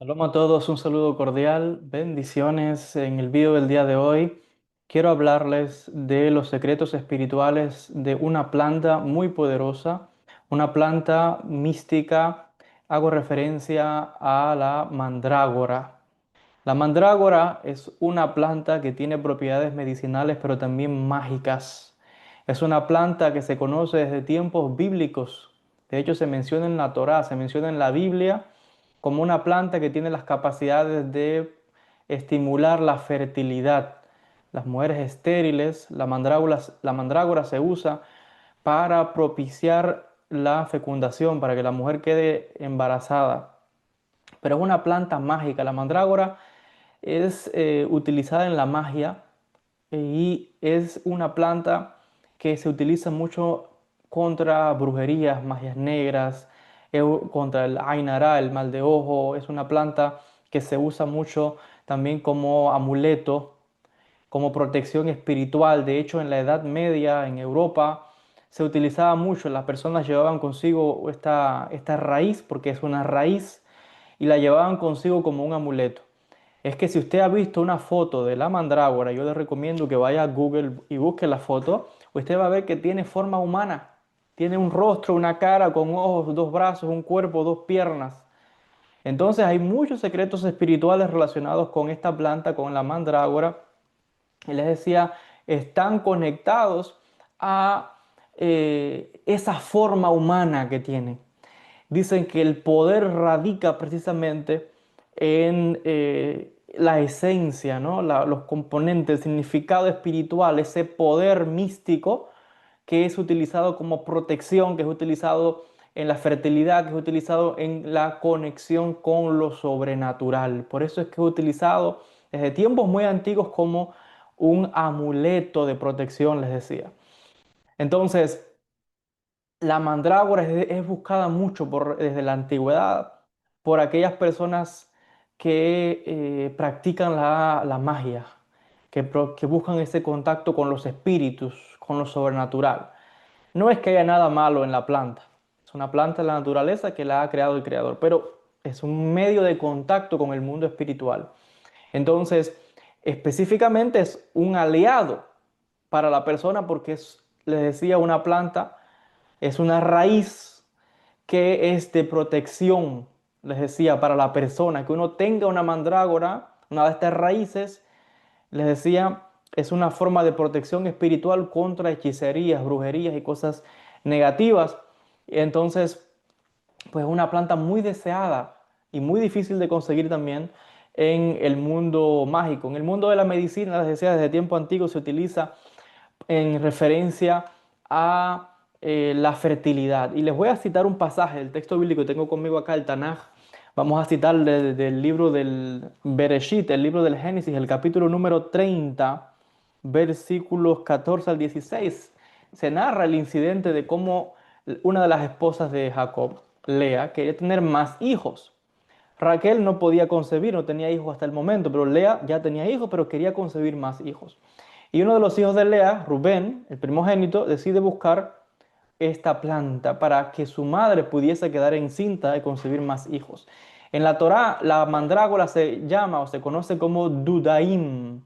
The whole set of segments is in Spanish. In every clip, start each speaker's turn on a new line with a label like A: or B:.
A: Shalom a todos, un saludo cordial, bendiciones. En el video del día de hoy quiero hablarles de los secretos espirituales de una planta muy poderosa, una planta mística. Hago referencia a la mandrágora. La mandrágora es una planta que tiene propiedades medicinales pero también mágicas. Es una planta que se conoce desde tiempos bíblicos. De hecho, se menciona en la Torá, se menciona en la Biblia como una planta que tiene las capacidades de estimular la fertilidad. Las mujeres estériles, la mandrágora se usa para propiciar la fecundación, para que la mujer quede embarazada. Pero es una planta mágica. La mandrágora es utilizada en la magia y es una planta que se utiliza mucho contra brujerías, magias negras, contra el Ainara, el mal de ojo. Es una planta que se usa mucho también como amuleto, como protección espiritual. De hecho, en la Edad Media, en Europa, se utilizaba mucho. Las personas llevaban consigo esta raíz, porque es una raíz, y la llevaban consigo como un amuleto. Es que si usted ha visto una foto de la mandrágora, yo le recomiendo que vaya a Google y busque la foto. Usted va a ver que tiene forma humana. Tiene un rostro, una cara con ojos, dos brazos, un cuerpo, dos piernas. Entonces hay muchos secretos espirituales relacionados con esta planta, con la mandrágora. Y les decía, están conectados a esa forma humana que tiene. Dicen que el poder radica precisamente en la esencia, ¿no? Los componentes, el significado espiritual, ese poder místico que es utilizado como protección, que es utilizado en la fertilidad, que es utilizado en la conexión con lo sobrenatural. Por eso es que es utilizado desde tiempos muy antiguos como un amuleto de protección, les decía. Entonces, la mandrágora es buscada mucho desde la antigüedad por aquellas personas que practican la magia, que buscan ese contacto con los espíritus, con lo sobrenatural. No es que haya nada malo en la planta, es una planta de la naturaleza que la ha creado el creador, pero es un medio de contacto con el mundo espiritual. Entonces, específicamente es un aliado para la persona porque es, les decía, una planta, es una raíz que es de protección, les decía, para la persona, que uno tenga una mandrágora, una de estas raíces, les decía, es una forma de protección espiritual contra hechicerías, brujerías y cosas negativas. Entonces, pues es una planta muy deseada y muy difícil de conseguir también en el mundo mágico. En el mundo de la medicina, les decía, desde tiempo antiguo se utiliza en referencia a la fertilidad. Y les voy a citar un pasaje del texto bíblico que tengo conmigo acá, el Tanaj. Vamos a citar del libro del Bereshit, el libro del Génesis, el capítulo número 30, versículos 14 al 16. Se narra el incidente de cómo una de las esposas de Jacob, Lea, quería tener más hijos. Raquel no podía concebir, no tenía hijos hasta el momento, pero Lea ya tenía hijos, pero quería concebir más hijos. Y uno de los hijos de Lea, Rubén, el primogénito, decide buscar esta planta para que su madre pudiese quedar encinta y concebir más hijos. En la Torá, la mandrágora se llama o se conoce como Dudaim.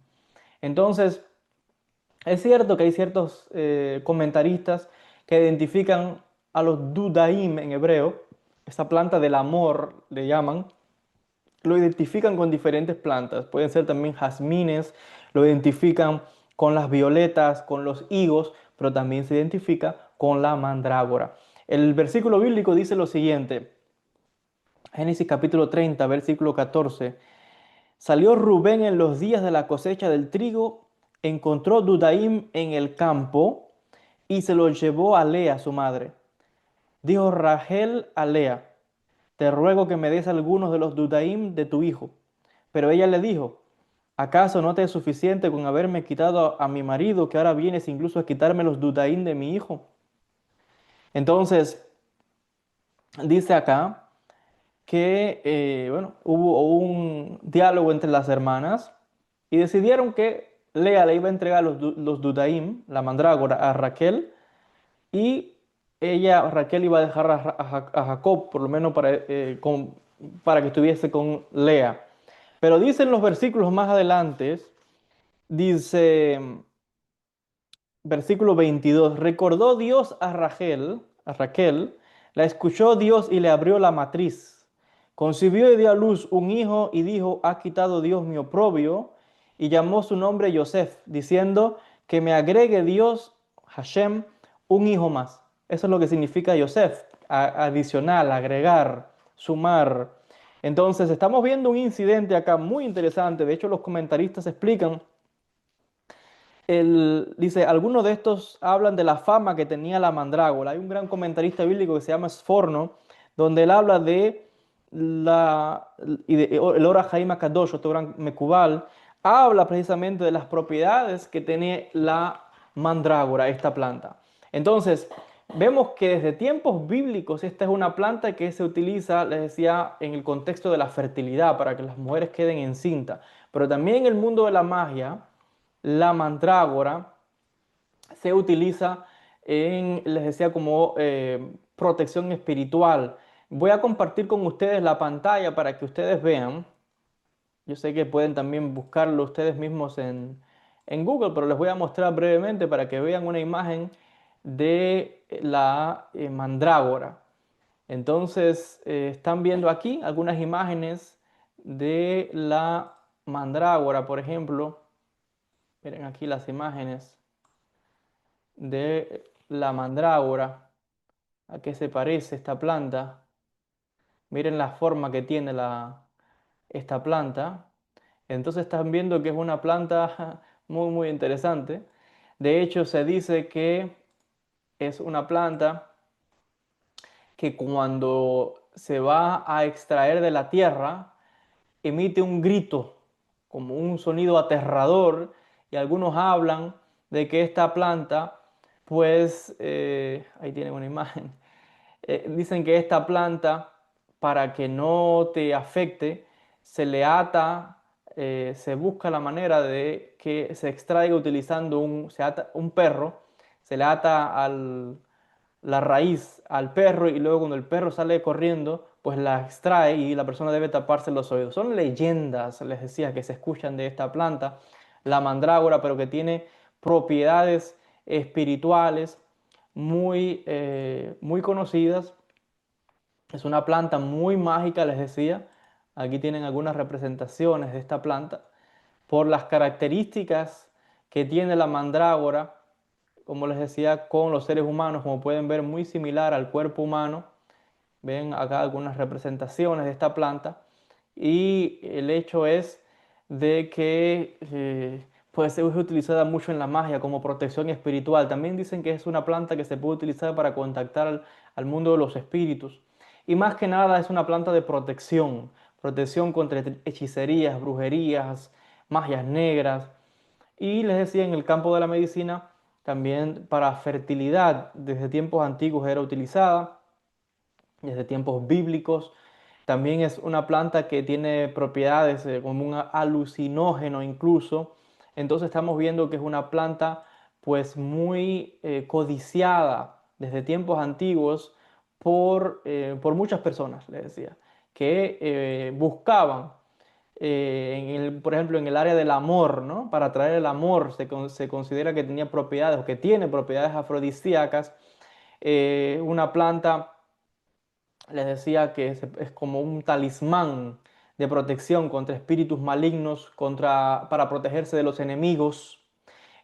A: Entonces, es cierto que hay ciertos comentaristas que identifican a los Dudaim en hebreo, esta planta del amor le llaman, lo identifican con diferentes plantas. Pueden ser también jazmines, lo identifican con las violetas, con los higos, pero también se identifica con la mandrágora. El versículo bíblico dice lo siguiente, Génesis capítulo 30, versículo 14. Salió Rubén en los días de la cosecha del trigo, encontró Dudaim en el campo y se lo llevó a Lea, su madre. Dijo Rachel a Lea, te ruego que me des algunos de los Dudaim de tu hijo. Pero ella le dijo, ¿acaso no te es suficiente con haberme quitado a mi marido, que ahora vienes incluso a quitarme los Dudaim de mi hijo? Entonces, dice acá que, bueno, hubo un diálogo entre las hermanas y decidieron que Lea le iba a entregar los Dudaim, la mandrágora, a Raquel y Raquel iba a dejar a Jacob, por lo menos para para que estuviese con Lea. Pero dicen los versículos más adelante, dice, versículo 22, recordó Dios a Raquel, la escuchó Dios y le abrió la matriz. Concibió y dio a luz un hijo y dijo, ha quitado Dios mi oprobio, y llamó su nombre Yosef, diciendo que me agregue Dios, Hashem, un hijo más. Eso es lo que significa Yosef, adicional, agregar, sumar. Entonces, estamos viendo un incidente acá muy interesante. De hecho, los comentaristas explican dice, algunos de estos hablan de la fama que tenía la mandrágora. Hay un gran comentarista bíblico que se llama Sforno, donde él habla de el Ora Jaime Kadosh, otro gran Mecubal, habla precisamente de las propiedades que tiene la mandrágora, esta planta. Entonces, vemos que desde tiempos bíblicos esta es una planta que se utiliza, les decía, en el contexto de la fertilidad, para que las mujeres queden encintas. Pero también en el mundo de la magia, la mandrágora se utiliza les decía, como protección espiritual. Voy a compartir con ustedes la pantalla para que ustedes vean. Yo sé que pueden también buscarlo ustedes mismos en Google, pero les voy a mostrar brevemente para que vean una imagen de la mandrágora. Entonces, están viendo aquí algunas imágenes de la mandrágora, por ejemplo. Miren aquí las imágenes de la mandrágora. ¿A qué se parece esta planta? Miren la forma que tiene esta planta. Entonces están viendo que es una planta muy, muy interesante. De hecho, se dice que es una planta que cuando se va a extraer de la tierra, emite un grito, como un sonido aterrador, y algunos hablan de que esta planta, pues, ahí tienen una imagen, dicen que esta planta, para que no te afecte, se le ata, se busca la manera de que se extraiga utilizando un perro, se le ata la raíz al perro y luego cuando el perro sale corriendo, pues la extrae y la persona debe taparse los oídos. Son leyendas, les decía, que se escuchan de esta planta, la mandrágora, pero que tiene propiedades espirituales muy conocidas. Es una planta muy mágica, les decía. Aquí tienen algunas representaciones de esta planta por las características que tiene la mandrágora, como les decía, con los seres humanos, como pueden ver, muy similar al cuerpo humano. Ven acá algunas representaciones de esta planta. Y el hecho es de que puede ser utilizada mucho en la magia como protección espiritual. También dicen que es una planta que se puede utilizar para contactar al mundo de los espíritus. Y más que nada es una planta de protección, protección contra hechicerías, brujerías, magias negras. Y les decía, en el campo de la medicina, también para fertilidad, desde tiempos antiguos era utilizada, desde tiempos bíblicos. También es una planta que tiene propiedades como un alucinógeno incluso. Entonces estamos viendo que es una planta pues muy codiciada desde tiempos antiguos por muchas personas, les decía, que buscaban por ejemplo, en el área del amor, ¿no? Para atraer el amor, se considera que tenía propiedades o que tiene propiedades afrodisíacas. Una planta, les decía que es como un talismán de protección contra espíritus malignos, para protegerse de los enemigos.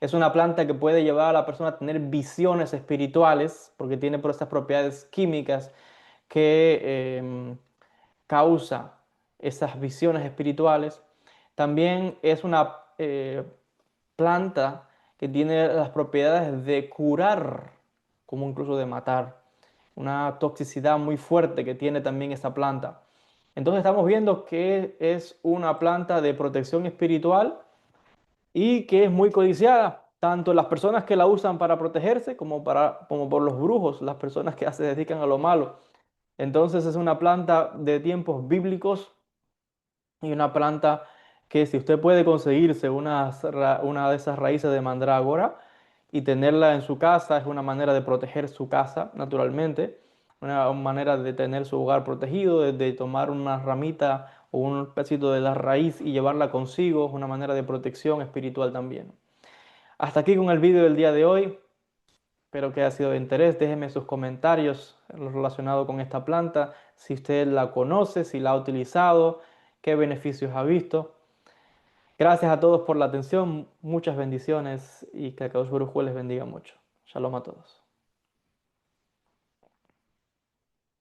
A: Es una planta que puede llevar a la persona a tener visiones espirituales, porque tiene por esas propiedades químicas que causa esas visiones espirituales. También es una planta que tiene las propiedades de curar, como incluso de matar. Una toxicidad muy fuerte que tiene también esta planta. Entonces estamos viendo que es una planta de protección espiritual y que es muy codiciada, tanto las personas que la usan para protegerse como por los brujos, las personas que se dedican a lo malo. Entonces es una planta de tiempos bíblicos y una planta que si usted puede conseguirse una de esas raíces de mandrágora y tenerla en su casa, es una manera de proteger su casa, naturalmente. una manera de tener su hogar protegido, de tomar una ramita o un pedacito de la raíz y llevarla consigo, es una manera de protección espiritual también. Hasta aquí con el vídeo del día de hoy. Espero que haya sido de interés. Déjenme sus comentarios relacionados con esta planta, si usted la conoce, si la ha utilizado, qué beneficios ha visto. Gracias a todos por la atención, muchas bendiciones y que Akadosh Baruj Hu les bendiga mucho. Shalom a todos.